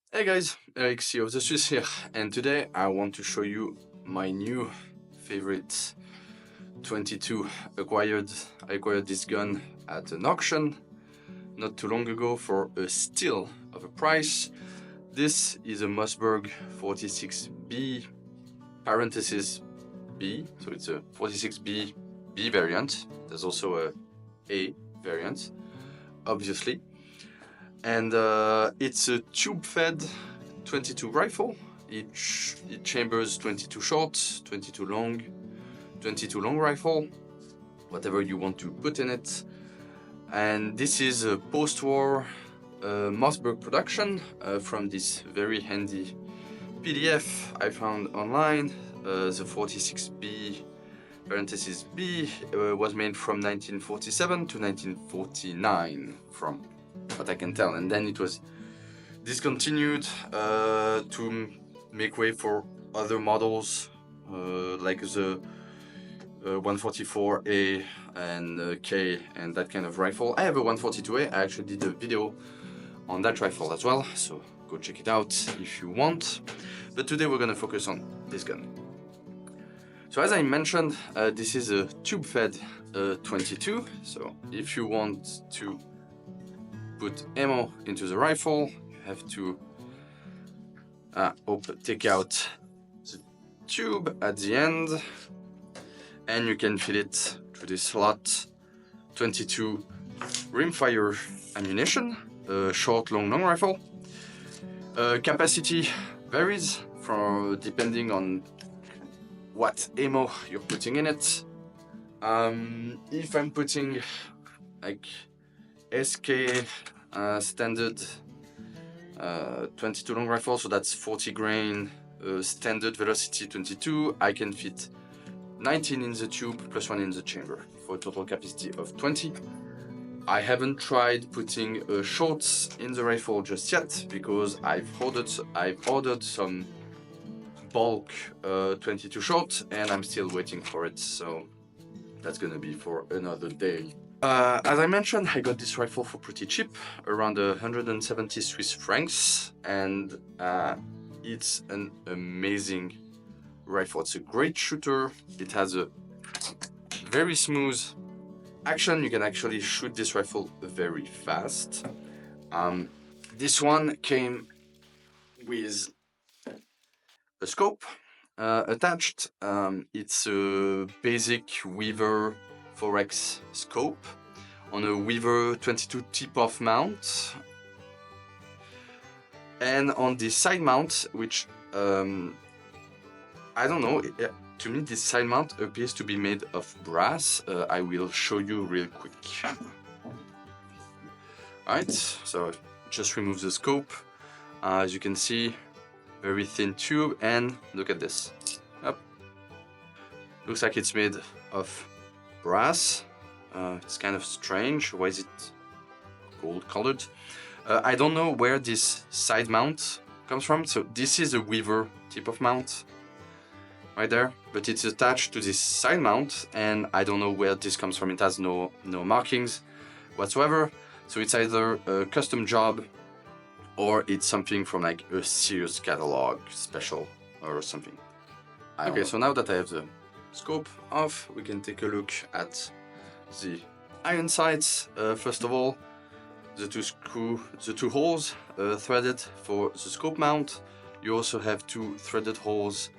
Hey guys, Eric, CEO of the Swiss here, and today I want to show you my new favorite 22 acquired. I acquired this gun at an auction not too long ago for a steal of a price. This is a Mossberg 46B parenthesis B, so it's a 46B B variant. There's also a variant, obviously. And it's a tube-fed 22 rifle. It chambers 22 short, 22 long, 22 long rifle, whatever you want to put in it. And this is a post-war Mossberg production from this very handy PDF I found online. The 46B parenthesis B was made from 1947 to 1949 from what I can tell, and then it was discontinued to make way for other models like the 144A and K and that kind of rifle. I have a 142A. I actually did a video on that rifle as well, so go check it out if you want. But today we're gonna focus on this gun. So as I mentioned, this is a tube-fed 22. So if you want to put ammo into the rifle, you have to take out the tube at the end, and you can fill it through this slot. 22 rimfire ammunition, short, long rifle. Capacity varies depending on what ammo you're putting in it. If I'm putting like SK standard 22 long rifle, so that's 40 grain standard velocity 22, I can fit 19 in the tube plus 1 in the chamber for a total capacity of 20. I haven't tried putting shorts in the rifle just yet because I've ordered some bulk 22 short and I'm still waiting for it, so that's gonna be for another day. As I mentioned, I got this rifle for pretty cheap, around 170 Swiss francs, and it's an amazing rifle. It's a great shooter. It has a very smooth action. You can actually shoot this rifle very fast. This one came with a scope attached. It's a basic Weaver 4X scope on a Weaver 22 tip-off mount, and on the side mount, which I don't know, to me this side mount appears to be made of brass. I will show you real quick. Alright, so just remove the scope. As you can see, very thin tube, and look at this. Yep. Looks like it's made of brass. It's kind of strange. Why is it gold colored? I don't know where this side mount comes from. So this is a Weaver tip-off mount right there, but it's attached to this side mount, and I don't know where this comes from. It has no markings whatsoever. So it's either a custom job or it's something from like a serious catalog special or something. Okay, so now that I have the scope off, we can take a look at the iron sights. First of all, the two holes threaded for the scope mount. You also have two threaded holes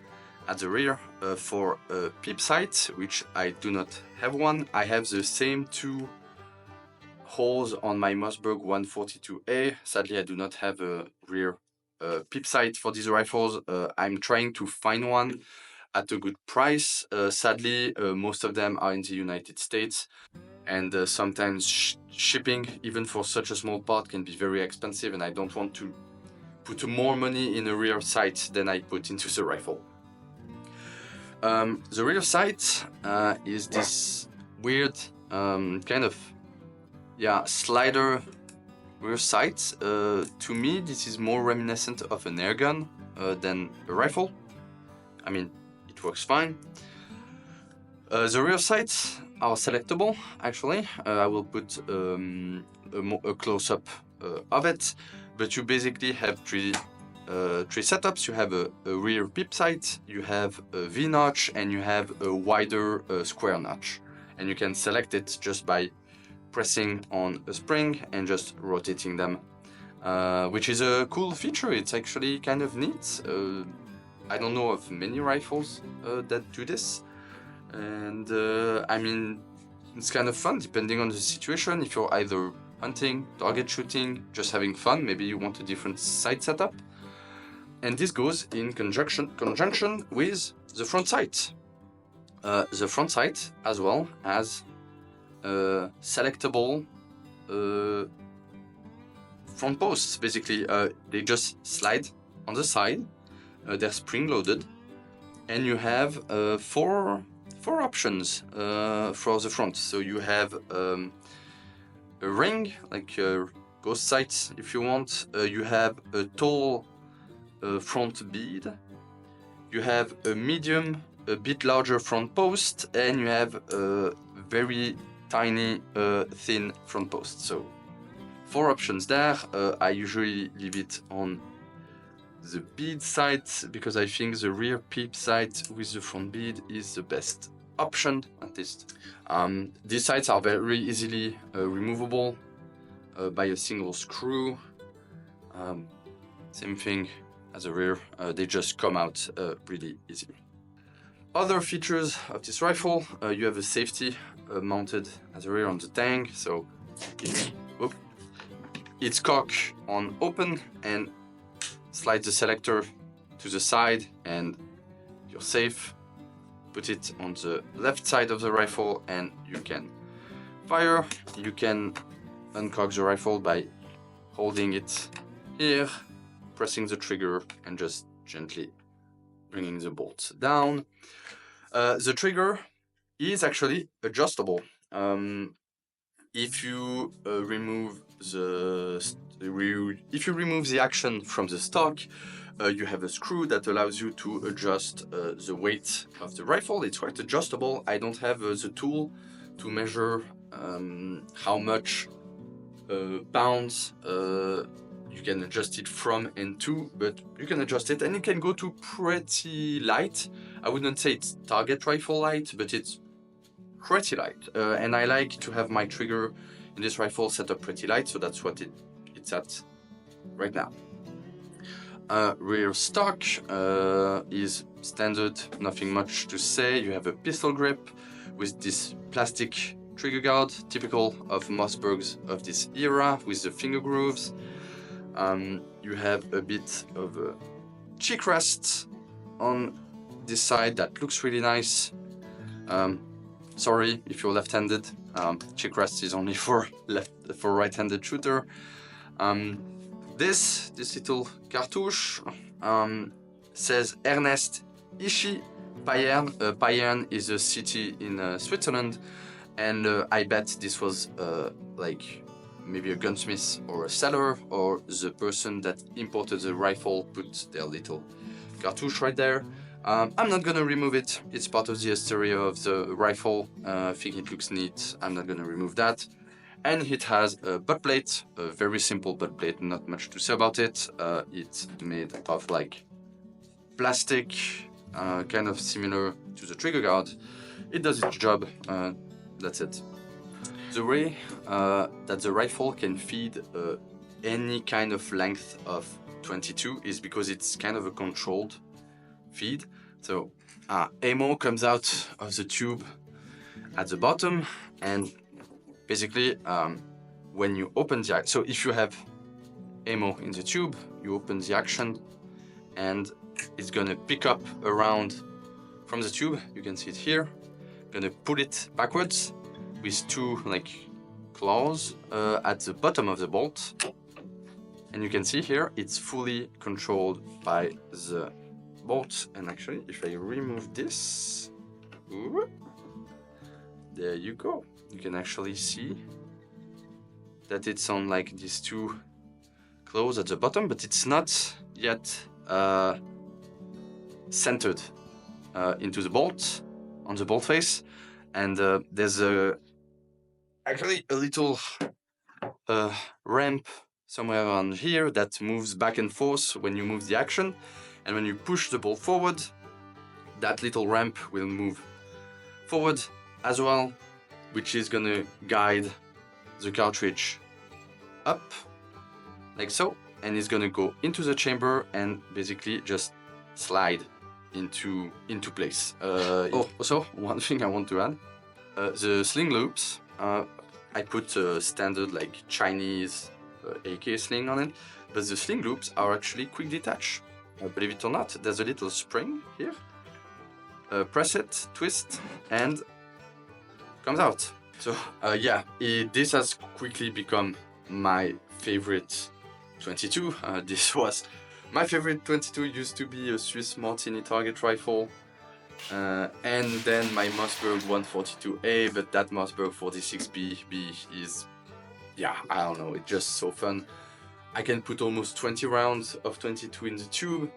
at the rear for a peep sight, which I do not have one. I have the same two holes on my Mossberg 142A. Sadly, I do not have a rear peep sight for these rifles. I'm trying to find one at a good price. Sadly, most of them are in the United States, and sometimes shipping, even for such a small part, can be very expensive, and I don't want to put more money in a rear sight than I put into the rifle. The rear sight is this weird kind of slider rear sight. To me, this is more reminiscent of an air gun than a rifle. I mean, it works fine. The rear sights are selectable, actually. I will put a close-up of it, but you basically have three three setups. You have a rear peep sight, you have a V-notch, and you have a wider square notch. And you can select it just by pressing on a spring and just rotating them, which is a cool feature. It's actually kind of neat. I don't know of many rifles that do this. And I mean, it's kind of fun depending on the situation. If you're either hunting, target shooting, just having fun, maybe you want a different sight setup. And this goes in conjunction with the front sight. The front sight as well as selectable front posts. Basically, they just slide on the side. They're spring loaded, and you have four options for the front. So you have a ring, like ghost sights if you want. You have a tall front bead. You have a medium, a bit larger front post, and you have a very tiny, thin front post. So four options there. I usually leave it on the bead sight because I think the rear peep sight with the front bead is the best option, at least. These sights are very easily removable by a single screw. Same thing as the rear, they just come out really easily. Other features of this rifle, you have a safety mounted at the rear on the tang, so it's cock on open and slide the selector to the side and you're safe. Put it on the left side of the rifle and you can fire. You can uncock the rifle by holding it here, pressing the trigger and just gently bringing the bolt down. The trigger is actually adjustable. If you remove the action from the stock, you have a screw that allows you to adjust the weight of the rifle. It's quite adjustable. I don't have the tool to measure how much pounds you can adjust it from and to, but you can adjust it and it can go to pretty light. I wouldn't say it's target rifle light, but it's pretty light. And I like to have my trigger in this rifle set up pretty light, so that's what it's at right now. Rear stock is standard, nothing much to say. You have a pistol grip with this plastic trigger guard, typical of Mossbergs of this era, with the finger grooves. You have a bit of a cheek rest on this side that looks really nice. Sorry if you're left-handed, cheek rest is only for right-handed shooter. This little cartouche says Ernest Ishi Payerne. Payerne is a city in Switzerland, and I bet this was like maybe a gunsmith or a seller, or the person that imported the rifle put their little cartouche right there. I'm not gonna remove it. It's part of the exterior of the rifle. I think it looks neat. I'm not gonna remove that. And it has a butt plate, a very simple butt plate, not much to say about it. It's made of like plastic, kind of similar to the trigger guard. It does its job, that's it. The way that the rifle can feed any kind of length of 22 is because it's kind of a controlled feed. So ammo comes out of the tube at the bottom, and basically when you open the so if you have ammo in the tube, you open the action and it's gonna pick up around from the tube. You can see it here. Gonna pull it backwards with two like claws at the bottom of the bolt, and you can see here it's fully controlled by the bolt. And actually, if I remove this, there you go. You can actually see that it's on like these two claws at the bottom, but it's not yet centered into the bolt on the bolt face. And there's actually a little ramp somewhere around here that moves back and forth when you move the action. And when you push the ball forward, that little ramp will move forward as well, which is gonna guide the cartridge up, like so, and it's gonna go into the chamber and basically just slide into place. Also, one thing I want to add, the sling loops, I put a standard like Chinese AK sling on it, but the sling loops are actually quick detach. Believe it or not, there's a little spring here. Press it, twist, and comes out. So yeah, this has quickly become my favorite 22. This was my favorite 22. Used to be a Swiss Martini target rifle, and then my Mossberg 142A, but that Mossberg 46B is, yeah, I don't know, it's just so fun. I can put almost 20 rounds of 22 in the tube,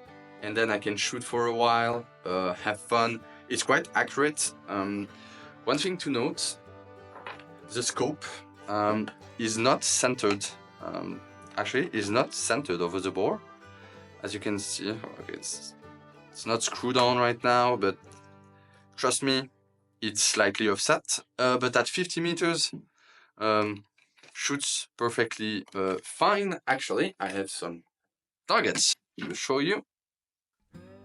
and then I can shoot for a while, have fun. It's quite accurate. One thing to note, the scope is not centered. Actually, is not centered over the bore. As you can see, okay, it's not screwed on right now, but trust me, it's slightly offset. But at 50 meters, shoots perfectly fine. Actually, I have some targets to show you.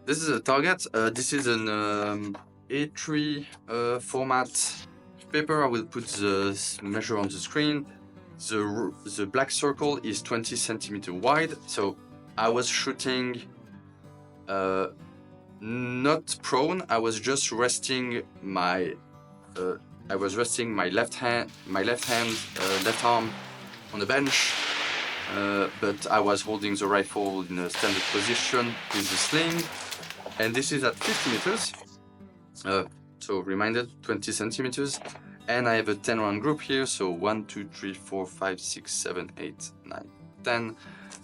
This is a target. This is an A3 format paper. I will put the measure on the screen. The black circle is 20 centimeters wide. So I was shooting not prone. I was just resting my left arm on the bench, but I was holding the rifle in a standard position with the sling, and this is at 50 meters. So reminded, 20 centimeters, and I have a 10 round group here. So 1, 2, 3, 4, 5, 6, 7, 8, 9, 10.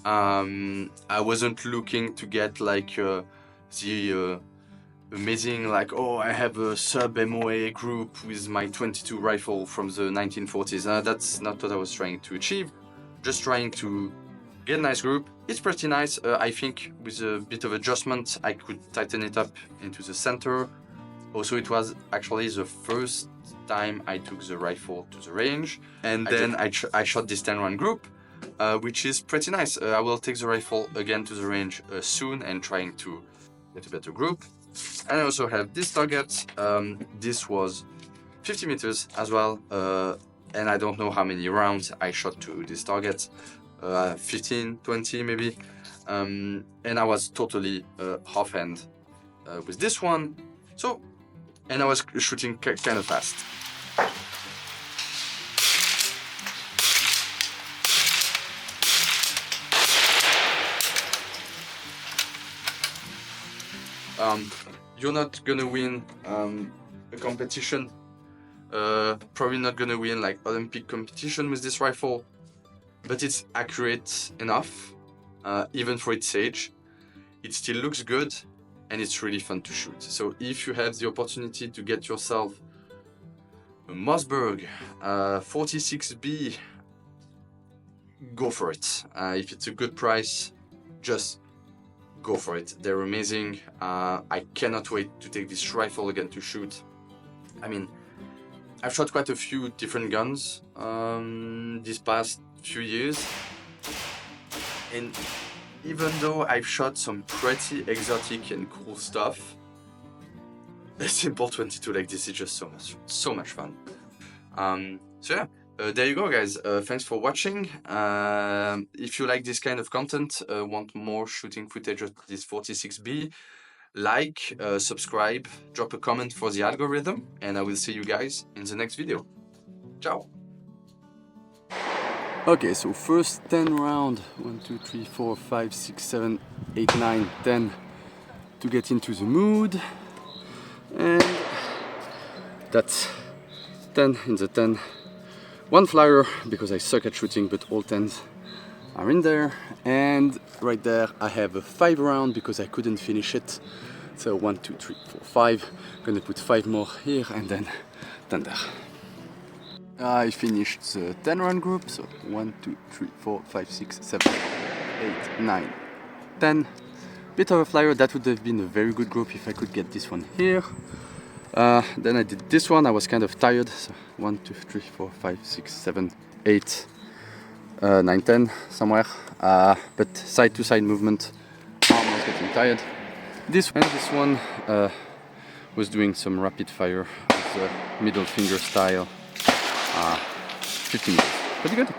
I wasn't looking to get like the amazing, like, oh, I have a sub MOA group with my 22 rifle from the 1940s. That's not what I was trying to achieve. Just trying to get a nice group. It's pretty nice. I think with a bit of adjustment, I could tighten it up into the center. Also, it was actually the first time I took the rifle to the range, and then I shot this 10 round group, which is pretty nice. I will take the rifle again to the range soon and trying to get a better group. And I also have this target. This was 50 meters as well, and I don't know how many rounds I shot to this target, 15, 20 maybe, and I was totally half-hand with this one. So, and I was shooting kind of fast. You're not gonna win a competition, probably not gonna win like Olympic competition with this rifle, but it's accurate enough, even for its age. It still looks good, and it's really fun to shoot. So if you have the opportunity to get yourself a Mossberg 46B, go for it. If it's a good price, just go for it. They're amazing. I cannot wait to take this rifle again to shoot. I mean, I've shot quite a few different guns these past few years, and even though I've shot some pretty exotic and cool stuff, a simple 22 like this is just so much fun. So yeah, there you go, guys. Thanks for watching. If you like this kind of content, want more shooting footage of this 46B, like, subscribe, drop a comment for the algorithm, and I will see you guys in the next video. Ciao! Okay, so first 10 round, 1, 2, 3, 4, 5, 6, 7, 8, 9, 10 to get into the mood, and that's 10 in the 10. One flyer because I suck at shooting, but all 10s are in there, and right there I have a 5 round because I couldn't finish it. So 1, 2, 3, 4, 5. Gonna put 5 more here and then 10 there. I finished the 10 run group, so 1, 2, 3, 4, 5, 6, 7, 8, 9, 10. Bit of a flyer, that would have been a very good group if I could get this one here. Then I did this one, I was kind of tired, so 1, 2, 3, 4, 5, 6, 7, 8, 9, 10 somewhere. But side to side movement, arm was getting tired. This one was doing some rapid fire with the middle finger style. 15 minutes. Pretty good.